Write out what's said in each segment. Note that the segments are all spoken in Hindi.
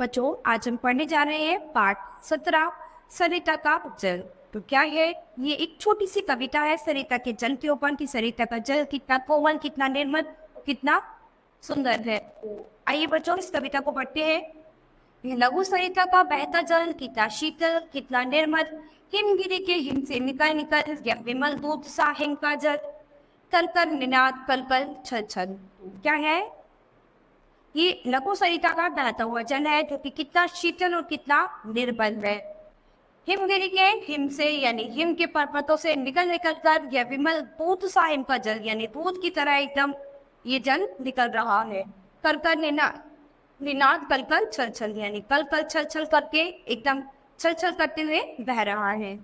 बच्चों, आज हम पढ़ने जा रहे हैं पाठ 17 सरिता का जल। तो क्या है ये? एक छोटी सी कविता है सरिता के जल के ऊपर कि सरिता का जल कितना कोमल, कितना निर्मल, कितना सुंदर है। तो आइए बच्चों, इस कविता को पढ़ते हैं। ये लघु सरिता का बहता जल कितना शीतल, कितना निर्मल, हिमगिरी के हिम से निकल निकल या विमल दूध सा हिम का जल, कल कल निनाद कल कल छल छल। क्या है ये? लघु सरिता का बहता हुआ जल है जो कि कितना शीतल और कितना निर्बल है। हिमगिरी के हिम से यानी हिम के पर्वतों से निकल निकल कर यह विमल दूध सा हिम का जल यानी दूध की तरह एकदम ये जल निकल रहा है। कर कर निनाद कल कल छल छल यानी कल कल छल छल करके एकदम छल छल करते हुए बह रहा है।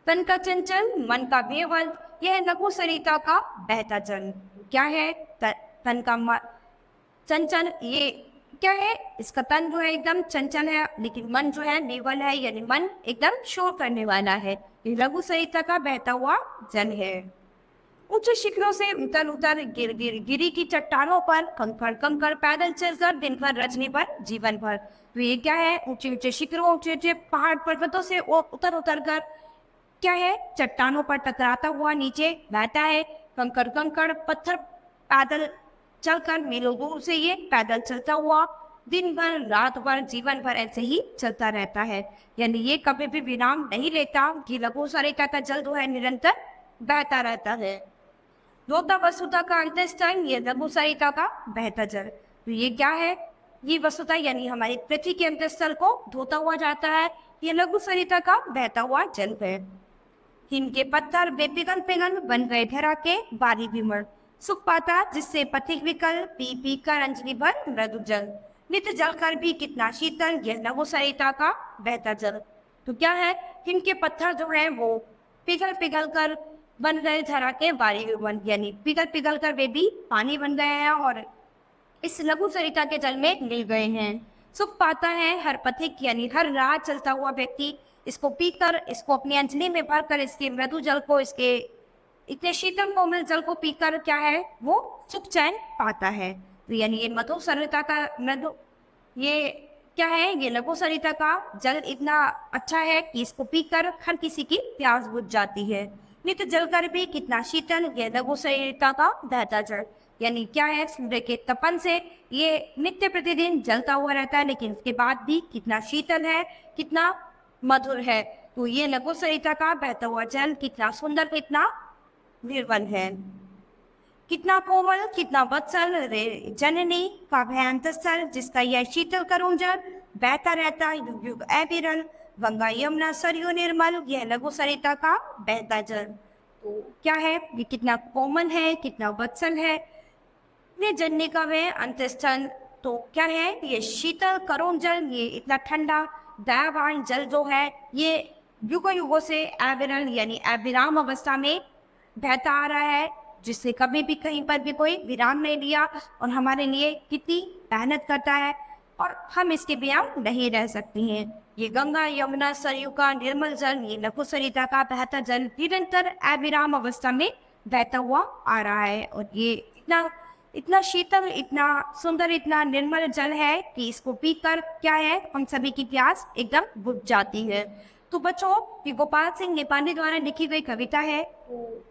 तन का चंचल मन का बेवल, यह लघु सरिता का बहता जल। क्या है? तन का चंचल, ये क्या है? इसका तन जो है एकदम चंचल है, लेकिन मन जो है नेवल है यानी मन एकदम शोर करने वाला है। ये लघु सरिता का बहता हुआ जल है। ऊंचे शिखरों से उतर उतर गिर गिर गिरी की चट्टानों पर कंकड़ कंकड़ पैदल चलकर दिन भर रजनी पर जीवन भर। तो ये क्या है? ऊंचे ऊंचे शिखरों, ऊंचे ऊंचे पहाड़ पर्वतों से उतर उतर कर क्या है? चट्टानों पर टकराता हुआ नीचे बहता है। कंकड़ कंकड़ पत्थर पैदल चलकर मीलों दूर से ये पैदल चलता हुआ दिन भर रात भर जीवन भर ऐसे ही चलता रहता है, यानी ये कभी भी विराम नहीं लेता। कि लघु सरिता का जल जो है निरंतर बहता रहता है। धोता वसुधा का अंतस्थल, ये लघु सरिता का बहता जल। तो ये क्या है? ये वसुधा यानी हमारी पृथ्वी के अंतस्थल को धोता हुआ जाता है। ये लघु सरिता का बहता हुआ जल है। हिम के पत्थर वे पिघल पिघल बन गए धरा के बारी विमल, सुख पाता जिससे पथिक विकल पी पी कर अंजलि भर मृदु जल, नित्य जल कर भी कितना शीतल, यह लघु सरिता का बहता जल। तो क्या है? हिम के पत्थर जो है वो पिघल पिघल कर बन गए धरा के बारी विमल, यानी पिघल पिघल कर वे भी पानी बन गए हैं और इस लघु सरिता के जल में मिल गए हैं। सुख पाता है हर पथिक यानी हर राह चलता हुआ व्यक्ति इसको पीकर, इसको अपनी अंजलि में भरकर, इसके मृदु जल को, इसके इतने शीतल कोमल जल को पीकर क्या है वो सुख चैन पाता है। तो यानी ये मधु सरिता का मृदु, ये क्या है? ये लघु सरिता का जल इतना अच्छा है कि इसको पीकर हर किसी की प्यास बुझ जाती है। नित्य जल कर भी कितना शीतल, ये लघु सरिता का बहता जल। यानी क्या है? सूर्य के तपन से ये नित्य प्रतिदिन जलता हुआ रहता है, लेकिन इसके बाद भी कितना शीतल है, कितना मधुर है। तो ये लघु सरिता का बहता हुआ जल कितना सुंदर, कितना निर्बल है, कितना कोमल, कितना वत्सल रे जननी का भयंतस्थल, जिसका यह शीतल करुण जल बहता रहता युग युग अविरल, गंगा यमुना सरयू निर्मल, यह लघु सरिता का बहता जल। तो क्या है? ये कितना कोमल है, कितना वत्सल है, ये जननी का वह अंतस्थल। तो क्या है? ये शीतल करुण जल, ये इतना ठंडा दयावान जल जो है ये युगों युगों से अविरल यानी अविराम अवस्था में बहता आ रहा है, जिससे कभी भी कहीं पर भी कोई विराम नहीं लिया और हमारे लिए कितनी मेहनत करता है और हम इसके बिना नहीं रह सकती हैं। ये गंगा यमुना सरयू का निर्मल जल, ये लघु सरिता का बहता जल निरंतर अविराम अवस्था में बहता हुआ आ रहा है और ये इतना इतना शीतल, इतना सुंदर, इतना निर्मल जल है कि इसको पीकर क्या है हम सभी की प्यास एकदम बुझ जाती है। तो बच्चों, ये गोपाल सिंह नेपाली द्वारा लिखी गई कविता है। तो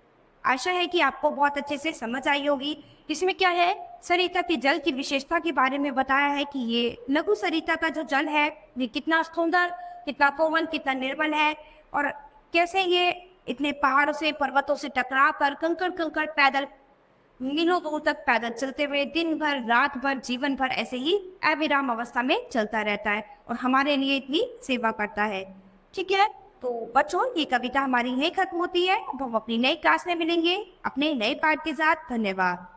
आशा है कि आपको बहुत अच्छे से समझ आई होगी। इसमें क्या है? सरिता के जल की विशेषता के बारे में बताया है कि ये लघु सरिता का जो जल है ये कितना सुंदर, कितना कोमल, कितना निर्मल है और कैसे ये इतने पहाड़ों से, पर्वतों से टकरा कर कंकड़ कंकड़ पैदल मीलों दूर तक पैदल चलते हुए दिन भर रात भर जीवन भर ऐसे ही अविराम अवस्था में चलता रहता है और हमारे लिए इतनी सेवा करता है। ठीक है, तो बच्चों ये कविता हमारी यही खत्म होती है। अब हम अपनी नई क्लास में मिलेंगे अपने नए पाठ के साथ। धन्यवाद।